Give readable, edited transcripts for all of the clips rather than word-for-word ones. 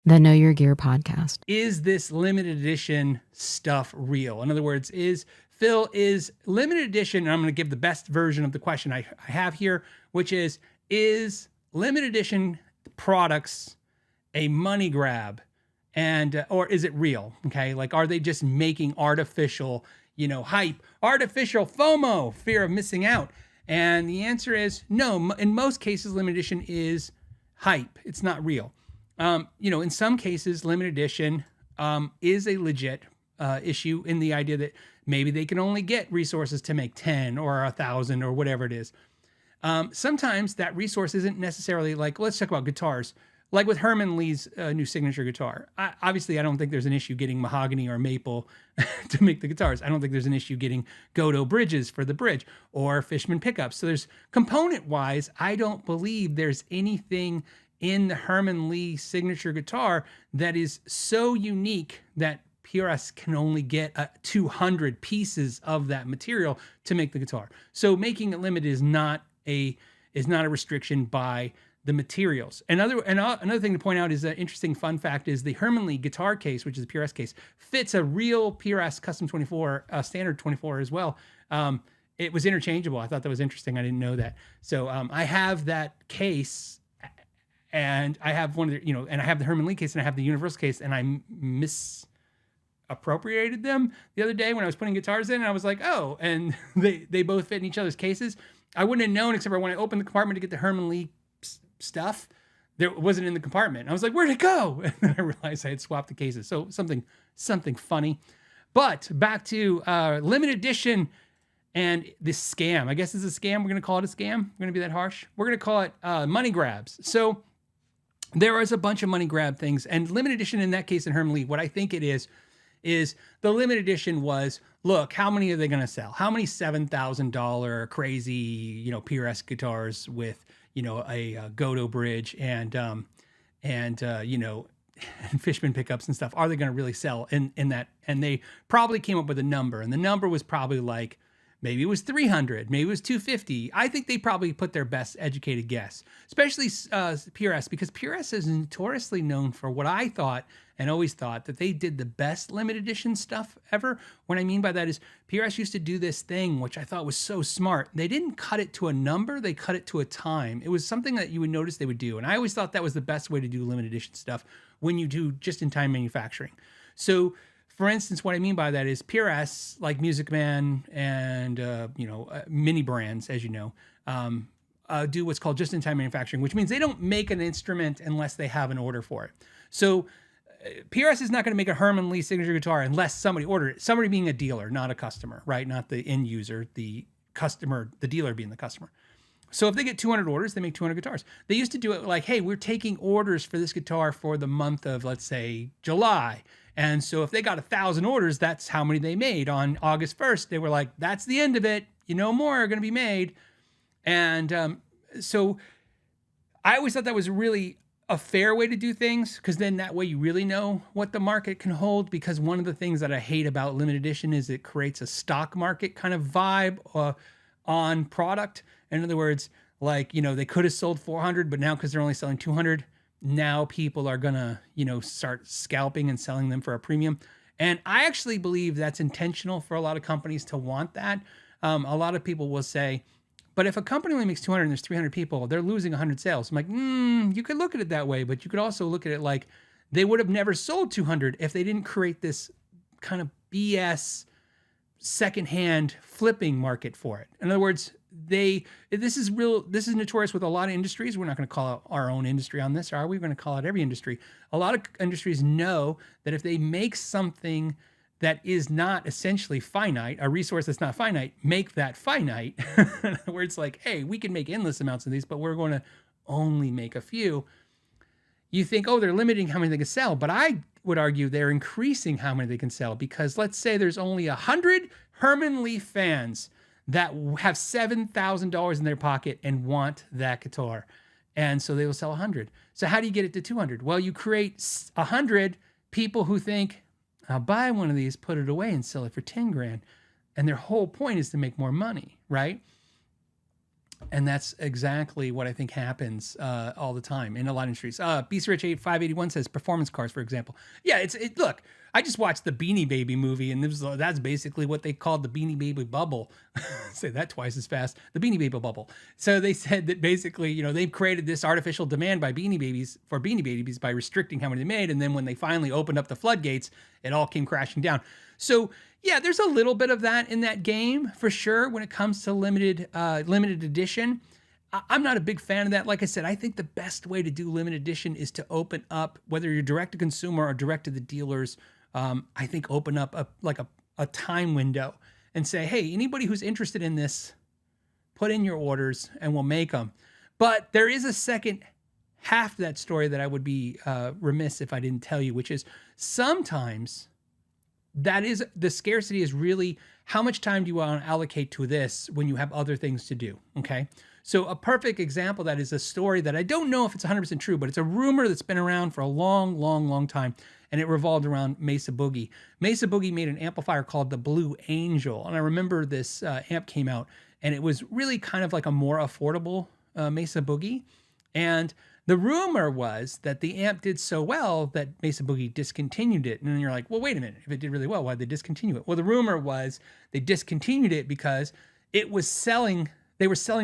The Know Your Gear podcast. Is this limited edition stuff real? In other words, is limited edition, and I'm going to give the best version of the question I have here, which is limited edition products a money grab? And or is it real? Okay, like, are they just making artificial, hype, artificial FOMO, fear of missing out? And the answer is no. In most cases, limited edition is hype. It's not real. In some cases, limited edition is a legit issue in the idea that maybe they can only get resources to make 10 or 1,000 or whatever it is. Sometimes that resource isn't necessarily like, let's talk about guitars. Like with Herman Lee's new signature guitar. Obviously, I don't think there's an issue getting mahogany or maple to make the guitars. I don't think there's an issue getting Goto bridges for the bridge or Fishman pickups. So there's component-wise, I don't believe there's anything in the Herman Lee signature guitar that is so unique that PRS can only get 200 pieces of that material to make the guitar. So making it limited is not a restriction by the materials. Another thing to point out is an interesting fun fact is the Herman Lee guitar case, which is the PRS case, fits a real PRS custom 24, standard 24 as well. It was interchangeable. I thought that was interesting. I didn't know that. So I have that case. And I have one of the, and I have the Herman Lee case and I have the Universal case, and I misappropriated them the other day when I was putting guitars in, and I was like, oh, and they both fit in each other's cases. I wouldn't have known except for when I opened the compartment to get the Herman Lee stuff, there wasn't in the compartment. I was like, where'd it go? And then I realized I had swapped the cases. So something funny. But back to limited edition and this scam. I guess it's a scam. We're going to call it a scam. We're going to be that harsh. We're going to call it money grabs. So there is a bunch of money grab things, and limited edition in that case in Herman Lee, what I think it is the limited edition was, look, how many are they going to sell? How many $7,000 crazy, PRS guitars with, a Goto bridge and Fishman pickups and stuff are they going to really sell in that? And they probably came up with a number, and the number was probably like, maybe it was 300, maybe it was 250. I think they probably put their best educated guess, especially PRS, because PRS is notoriously known for what I thought and always thought that they did the best limited edition stuff ever. What I mean by that is PRS used to do this thing, which I thought was so smart. They didn't cut it to a number, they cut it to a time. It was something that you would notice they would do. And I always thought that was the best way to do limited edition stuff when you do just-in-time manufacturing. So, for instance, what I mean by that is PRS, like Music Man and mini brands, as you know, do what's called just-in-time manufacturing, which means they don't make an instrument unless they have an order for it. So PRS is not going to make a Herman Lee signature guitar unless somebody ordered it. Somebody being a dealer, not a customer, right? Not the end user, the customer, the dealer being the customer. So if they get 200 orders, they make 200 guitars. They used to do it like, hey, we're taking orders for this guitar for the month of, let's say, July. And so if they got 1,000 orders, that's how many they made. On August 1st, they were like, that's the end of it. More are going to be made. And so I always thought that was really a fair way to do things, because then that way you really know what the market can hold. Because one of the things that I hate about limited edition is it creates a stock market kind of vibe on product. In other words, like, they could have sold 400, but now because they're only selling 200, now people are gonna, start scalping and selling them for a premium. And I actually believe that's intentional for a lot of companies to want that. A lot of people will say, but if a company only makes 200 and there's 300 people, they're losing 100 sales. I'm like, you could look at it that way, but you could also look at it like they would have never sold 200 if they didn't create this kind of BS secondhand flipping market for it. In other words, this is notorious with a lot of industries. We're not going to call out our own industry on this, are we? We're going to call out every industry. A lot of industries know that if they make something that is not essentially finite, a resource that's not finite, make that finite. Where it's like, hey, we can make endless amounts of these, but we're going to only make a few. You think, oh, they're limiting how many they can sell, but I would argue they're increasing how many they can sell, because let's say there's only 100 Herman Lee fans that have $7,000 in their pocket and want that guitar. And so they will sell 100. So how do you get it to 200? Well, you create 100 people who think, I'll buy one of these, put it away and sell it for 10 grand. And their whole point is to make more money, right? And that's exactly what I think happens all the time in a lot of industries. Beast Rich 8581 says performance cars, for example. Yeah, look. I just watched the Beanie Baby movie, and that's basically what they called the Beanie Baby bubble. Say that twice as fast. The Beanie Baby bubble. So they said that basically, they've created this artificial demand by Beanie Babies for Beanie Babies by restricting how many they made, and then when they finally opened up the floodgates, it all came crashing down. So yeah, there's a little bit of that in that game for sure when it comes to limited edition. I'm not a big fan of that. Like I said, I think the best way to do limited edition is to open up, whether you're direct to consumer or direct to the dealers. I think open up a time window and say, hey, anybody who's interested in this, put in your orders and we'll make them. But there is a second half to that story that I would be remiss if I didn't tell you, which is sometimes the scarcity is really how much time do you want to allocate to this when you have other things to do, okay? So a perfect example of that is a story that I don't know if it's 100% true, but it's a rumor that's been around for a long, long, long time, and it revolved around Mesa Boogie. Mesa Boogie made an amplifier called the Blue Angel, and I remember this amp came out, and it was really kind of like a more affordable Mesa Boogie, and the rumor was that the amp did so well that Mesa Boogie discontinued it. And then you're like, well, wait a minute. If it did really well, why'd they discontinue it? Well, the rumor was they discontinued it because they were selling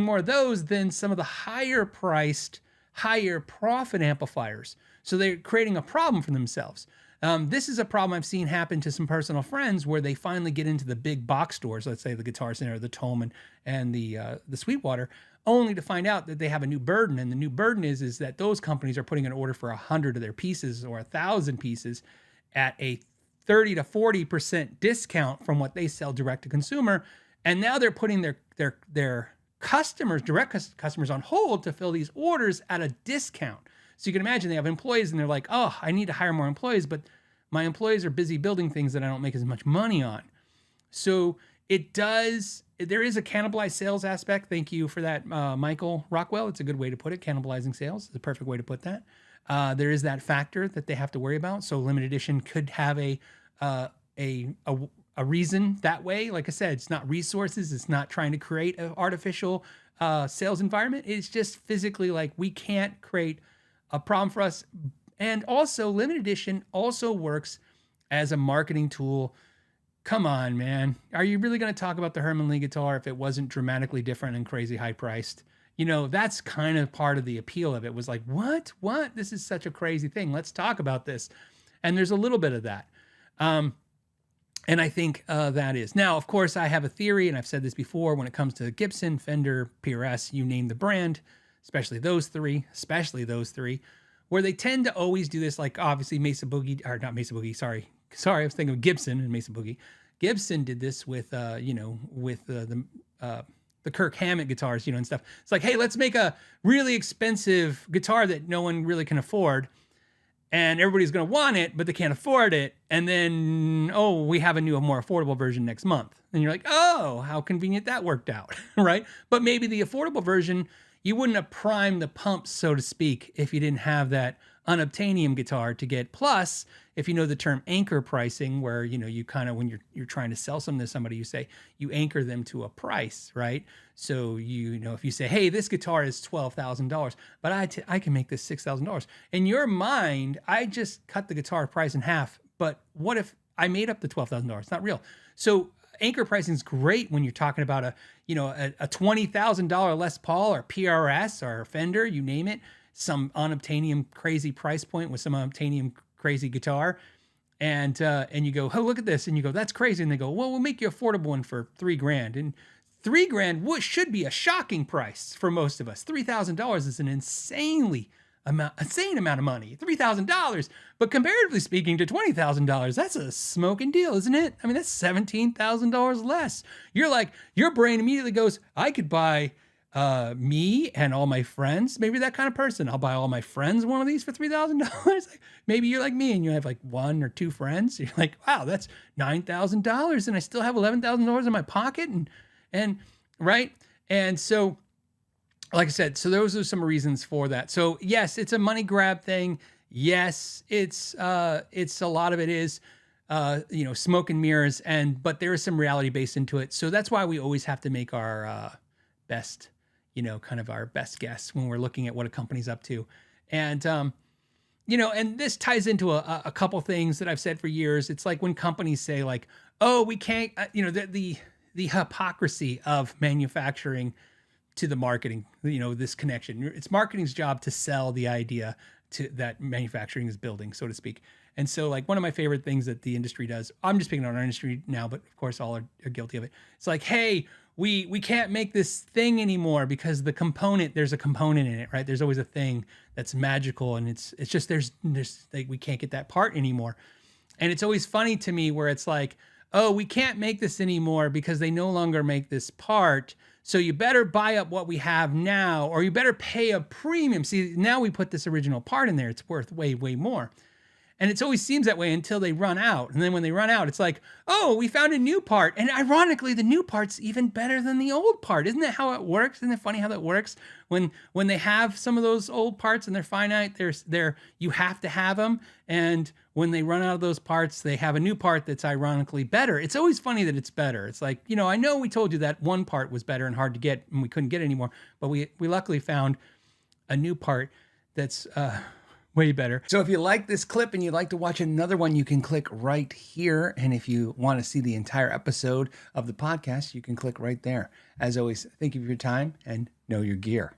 more of those than some of the higher priced, higher profit amplifiers. So they're creating a problem for themselves. This is a problem I've seen happen to some personal friends where they finally get into the big box stores, let's say the Guitar Center, the Tome, and the Sweetwater, only to find out that they have a new burden. And the new burden is that those companies are putting an order for 100 of their pieces or 1,000 pieces at a 30 to 40% discount from what they sell direct to consumer. And now they're putting their customers, direct customers, on hold to fill these orders at a discount. So you can imagine they have employees and they're like, oh, I need to hire more employees, but my employees are busy building things that I don't make as much money on. So there is a cannibalized sales aspect. Thank you for that, Michael Rockwell. It's a good way to put it. Cannibalizing sales is the perfect way to put that. There is that factor that they have to worry about. So limited edition could have a reason that way. Like I said, it's not resources. It's not trying to create an artificial sales environment. It's just physically like we can't create a problem for us. And also limited edition also works as a marketing tool. Come on, man. Are you really going to talk about the Herman Lee guitar if it wasn't dramatically different and crazy high priced? That's kind of part of the appeal of it, was like, what? This is such a crazy thing. Let's talk about this. And there's a little bit of that. And I think that is. Now, of course, I have a theory, and I've said this before, when it comes to Gibson, Fender, PRS, you name the brand, especially those three, where they tend to always do this, like obviously Mesa Boogie, or not Mesa Boogie, sorry, I was thinking of Gibson and Mesa Boogie. Gibson did this with, the Kirk Hammett guitars, and stuff. It's like, hey, let's make a really expensive guitar that no one really can afford, and everybody's going to want it, but they can't afford it. And then, we have a more affordable version next month. And you're like, oh, how convenient that worked out, right? But maybe the affordable version, you wouldn't have primed the pumps, so to speak, if you didn't have that unobtainium guitar to get. Plus, if you know the term anchor pricing, where you kind of, when you're trying to sell something to somebody, you say you anchor them to a price, right? So if you say, hey, this guitar is $12,000, but I can make this $6,000. In your mind, I just cut the guitar price in half. But what if I made up the $12,000? It's not real. So anchor pricing is great when you're talking about a $20,000 Les Paul or PRS or Fender, you name it, some unobtainium crazy price point with some unobtainium crazy guitar, and you go, oh, look at this, and you go, that's crazy, and they go, well, we'll make you affordable one for $3,000, and $3,000 should be a shocking price for most of us. $3,000 is an insane amount of money. $3,000, but comparatively speaking to $20,000, that's a smoking deal, isn't it? I mean, that's $17,000 less. Your brain immediately goes, I could buy me and all my friends, maybe that kind of person. I'll buy all my friends one of these for $3,000. Maybe you're like me and you have like one or two friends. You're like, wow, that's $9,000, and I still have $11,000 in my pocket, and right. And so, like I said, so those are some reasons for that. So yes, it's a money grab thing. Yes, it's a lot of it is, smoke and mirrors, but there is some reality based into it. So that's why we always have to make our best, kind of our best guess when we're looking at what a company's up to. And, and this ties into a couple things that I've said for years. It's like when companies say like, oh, we can't, the hypocrisy of manufacturing to the marketing, this connection. It's marketing's job to sell the idea to that manufacturing is building, so to speak. And so like one of my favorite things that the industry does, I'm just picking on our industry now, but of course all are guilty of it. It's like, hey, we can't make this thing anymore because there's a component in it, right? There's always a thing that's magical, and it's just there's like we can't get that part anymore. And it's always funny to me where it's like, oh, we can't make this anymore because they no longer make this part. So you better buy up what we have now, or you better pay a premium. See, now we put this original part in there. It's worth way, way more. And it always seems that way until they run out. And then when they run out, it's like, oh, we found a new part. And ironically, the new part's even better than the old part. Isn't that how it works? Isn't it funny how that works? When they have some of those old parts and they're finite, you have to have them. And when they run out of those parts, they have a new part that's ironically better. It's always funny that it's better. It's like, I know we told you that one part was better and hard to get and we couldn't get it anymore, but we luckily found a new part that's way better. So if you like this clip and you'd like to watch another one, you can click right here. And if you want to see the entire episode of the podcast, you can click right there. As always, thank you for your time and know your gear.